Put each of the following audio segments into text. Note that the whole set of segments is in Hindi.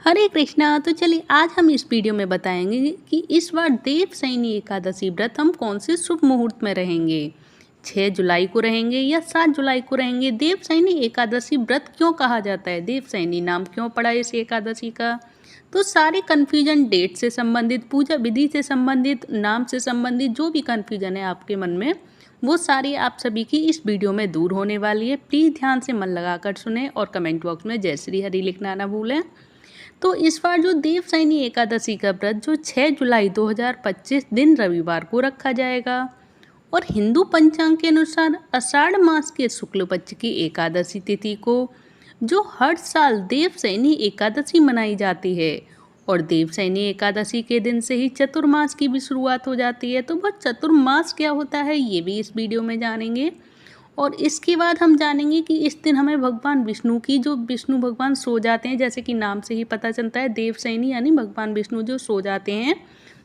हरे कृष्णा। तो चलिए आज हम इस वीडियो में बताएंगे कि इस बार देवशयनी एकादशी व्रत हम कौन से शुभ मुहूर्त में रहेंगे। 6 जुलाई को रहेंगे या 7 जुलाई को रहेंगे। देवशयनी एकादशी व्रत क्यों कहा जाता है, देवशयनी नाम क्यों पड़ा इस एकादशी का। तो सारे कन्फ्यूजन, डेट से संबंधित, पूजा विधि से संबंधित, नाम से संबंधित जो भी कन्फ्यूजन है आपके मन में, वो सारी आप सभी की इस वीडियो में दूर होने वाली है। प्लीज़ ध्यान से मन लगाकर सुने और कमेंट बॉक्स में जय श्री हरि लिखना ना भूलें। तो इस बार जो देवशयनी एकादशी का व्रत जो 6 जुलाई 2025 दिन रविवार को रखा जाएगा और हिंदू पंचांग के अनुसार आषाढ़ मास के शुक्ल पक्ष की एकादशी तिथि को, जो हर साल देवशयनी एकादशी मनाई जाती है। और देवशयनी एकादशी के दिन से ही चतुर्मास की भी शुरुआत हो जाती है। तो वह चतुर्मास क्या होता है ये भी इस वीडियो में जानेंगे। और इसके बाद हम जानेंगे कि इस दिन हमें भगवान विष्णु की, जो विष्णु भगवान सो जाते हैं, जैसे कि नाम से ही पता चलता है देवशयनी यानी भगवान विष्णु जो सो जाते हैं,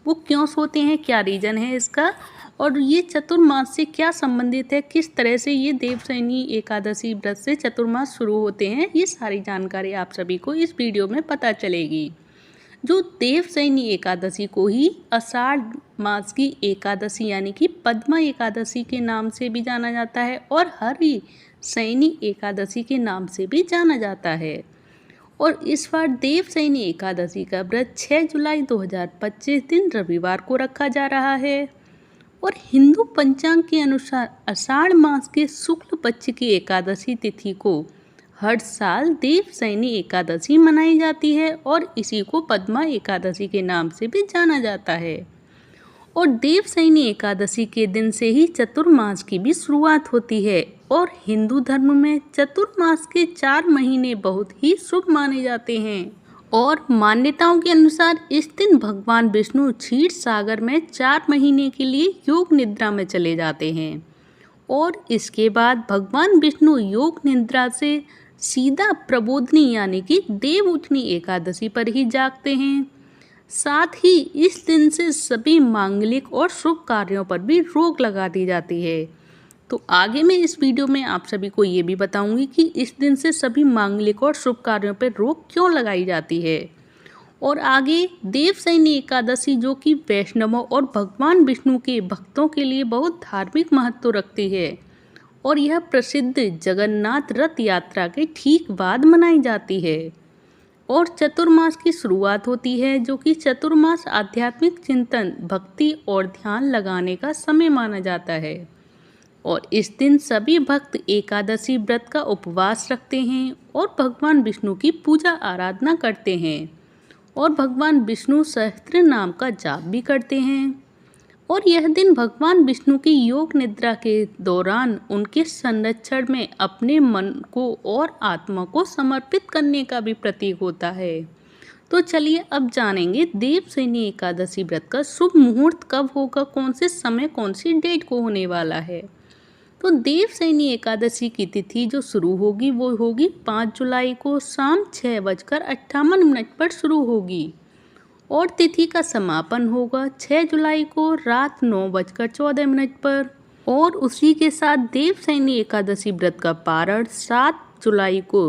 वो क्यों सोते हैं, क्या रीज़न है इसका, और ये चतुर्मास से क्या संबंधित है, किस तरह से ये देवशयनी एकादशी व्रत से चतुर्मास शुरू होते हैं, ये सारी जानकारी आप सभी को इस वीडियो में पता चलेगी। जो देवशयनी एकादशी को ही आषाढ़ मास की एकादशी यानी कि पद्मा एकादशी के नाम से भी जाना जाता है और हरि शयनी एकादशी के नाम से भी जाना जाता है। और इस बार देवशयनी एकादशी का व्रत 6 जुलाई 2025 दिन रविवार को रखा जा रहा है और हिंदू पंचांग के अनुसार आषाढ़ मास के शुक्ल पक्ष की एकादशी तिथि को हर साल देवशयनी एकादशी मनाई जाती है और इसी को पद्मा एकादशी के नाम से भी जाना जाता है। और देवशयनी एकादशी के दिन से ही चतुर्मास की भी शुरुआत होती है और हिंदू धर्म में चतुर्मास के 4 महीने बहुत ही शुभ माने जाते हैं। और मान्यताओं के अनुसार इस दिन भगवान विष्णु क्षीर सागर में 4 महीने के लिए योग निद्रा में चले जाते हैं और इसके बाद भगवान विष्णु योग निद्रा से सीधा प्रबोधनी यानी कि देव उठनी एकादशी पर ही जागते हैं। साथ ही इस दिन से सभी मांगलिक और शुभ कार्यों पर भी रोक लगा दी जाती है। तो आगे मैं इस वीडियो में आप सभी को ये भी बताऊंगी कि इस दिन से सभी मांगलिक और शुभ कार्यों पर रोक क्यों लगाई जाती है। और आगे देवशयनी एकादशी जो कि वैष्णवों और भगवान विष्णु के भक्तों के लिए बहुत धार्मिक महत्व रखती है और यह प्रसिद्ध जगन्नाथ रथ यात्रा के ठीक बाद मनाई जाती है। और चतुर्मास की शुरुआत होती है, जो कि चतुर्मास आध्यात्मिक चिंतन, भक्ति और ध्यान लगाने का समय माना जाता है। और इस दिन सभी भक्त एकादशी व्रत का उपवास रखते हैं और भगवान विष्णु की पूजा आराधना करते हैं और भगवान विष्णु सहस्त्र नाम का जाप भी करते हैं। और यह दिन भगवान विष्णु की योग निद्रा के दौरान उनके संरक्षण में अपने मन को और आत्मा को समर्पित करने का भी प्रतीक होता है। तो चलिए अब जानेंगे देवशयनी एकादशी व्रत का शुभ मुहूर्त कब होगा, कौन से समय, कौन सी डेट को होने वाला है। तो देवशयनी एकादशी की तिथि जो शुरू होगी वो होगी 5 जुलाई को शाम 6:58 पर शुरू होगी और तिथि का समापन होगा 6 जुलाई को रात 9:14 पर। और उसी के साथ देवशयनी एकादशी व्रत का पारण 7 जुलाई को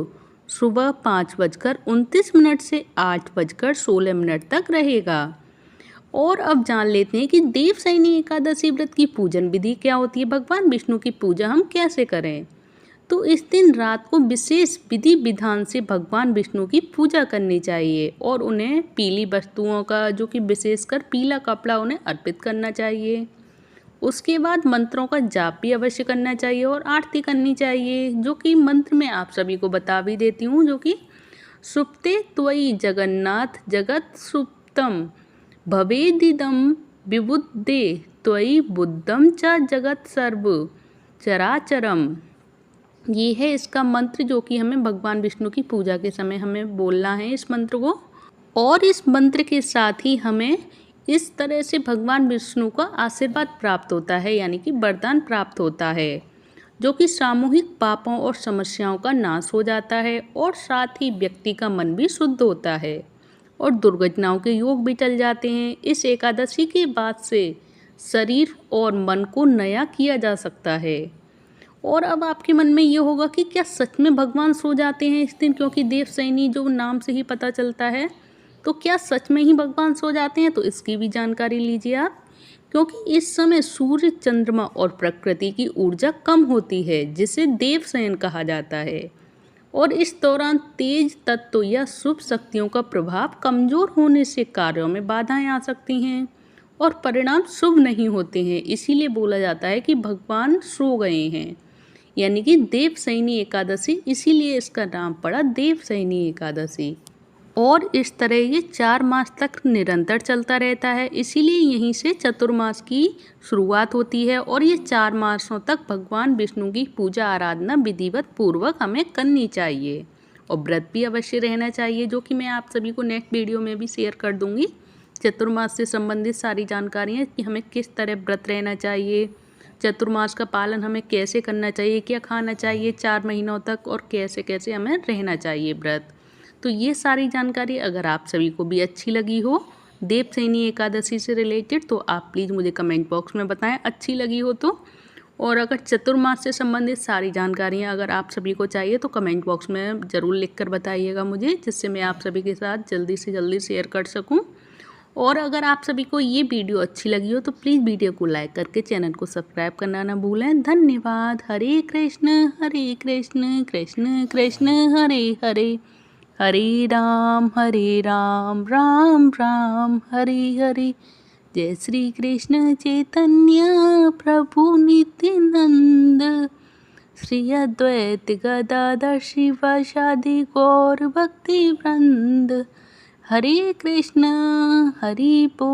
सुबह 5:29 से 8:16 तक रहेगा। और अब जान लेते हैं कि देवशयनी एकादशी व्रत की पूजन विधि क्या होती है, भगवान विष्णु की पूजा हम कैसे करें। तो इस दिन रात को विशेष विधि विधान से भगवान विष्णु की पूजा करनी चाहिए और उन्हें पीली वस्तुओं का, जो कि विशेषकर पीला कपड़ा, उन्हें अर्पित करना चाहिए। उसके बाद मंत्रों का जाप भी अवश्य करना चाहिए और आरती करनी चाहिए, जो कि मंत्र मैं आप सभी को बता भी देती हूँ, जो कि सुप्ते त्वयि जगन्नाथ जगत सुप्तम भवेदिदम विबुद्धे त्वयि बुद्धम च जगत सर्व चराचरम। ये है इसका मंत्र, जो कि हमें भगवान विष्णु की पूजा के समय हमें बोलना है इस मंत्र को। और इस मंत्र के साथ ही हमें इस तरह से भगवान विष्णु का आशीर्वाद प्राप्त होता है, यानी कि वरदान प्राप्त होता है, जो कि सामूहिक पापों और समस्याओं का नाश हो जाता है और साथ ही व्यक्ति का मन भी शुद्ध होता है और दुर्घटनाओं के योग भी टल जाते हैं। इस एकादशी के बाद से शरीर और मन को नया किया जा सकता है और अब आपके मन में ये होगा कि क्या सच में भगवान सो जाते हैं इस दिन, क्योंकि देवशयनी जो नाम से ही पता चलता है, तो क्या सच में ही भगवान सो जाते हैं? तो इसकी भी जानकारी लीजिए आप। क्योंकि इस समय सूर्य, चंद्रमा और प्रकृति की ऊर्जा कम होती है, जिसे देवशयन कहा जाता है। और इस दौरान तेज तत्व या शुभ शक्तियों का प्रभाव कमजोर होने से कार्यों में बाधाएं आ सकती हैं और परिणाम शुभ नहीं होते हैं। इसीलिए बोला जाता है कि भगवान सो गए हैं, यानी कि देवशयनी एकादशी, इसीलिए इसका नाम पड़ा देवशयनी एकादशी। और इस तरह ये 4 मास तक निरंतर चलता रहता है, इसीलिए यहीं से चतुर्मास की शुरुआत होती है। और ये 4 मासों तक भगवान विष्णु की पूजा आराधना विधिवत पूर्वक हमें करनी चाहिए और व्रत भी अवश्य रहना चाहिए, जो कि मैं आप सभी को नेक्स्ट वीडियो में भी शेयर कर दूंगी। चतुर्मास से संबंधित सारी जानकारियाँ कि हमें किस तरह व्रत रहना चाहिए, चतुर्मास का पालन हमें कैसे करना चाहिए, क्या खाना चाहिए 4 महीनों तक और कैसे कैसे हमें रहना चाहिए व्रत। तो ये सारी जानकारी अगर आप सभी को भी अच्छी लगी हो देवशयनी एकादशी से रिलेटेड, तो आप प्लीज़ मुझे कमेंट बॉक्स में बताएं अच्छी लगी हो तो। और अगर चतुर्मास से संबंधित सारी जानकारियाँ अगर आप सभी को चाहिए तो कमेंट बॉक्स में ज़रूर लिखकर बताइएगा मुझे, जिससे मैं आप सभी के साथ जल्दी से जल्दी शेयर कर सकूँ। और अगर आप सभी को ये वीडियो अच्छी लगी हो तो प्लीज़ वीडियो को लाइक करके चैनल को सब्सक्राइब करना ना भूलें। धन्यवाद। हरे कृष्ण कृष्ण कृष्ण हरे हरे, हरे राम राम राम हरे हरे। जय श्री कृष्ण चैतन्य प्रभु नित्यानंद, श्री अद्वैत गदाधर शिवासादि गौर भक्ति वृंद। हरे कृष्ण हरि बोल।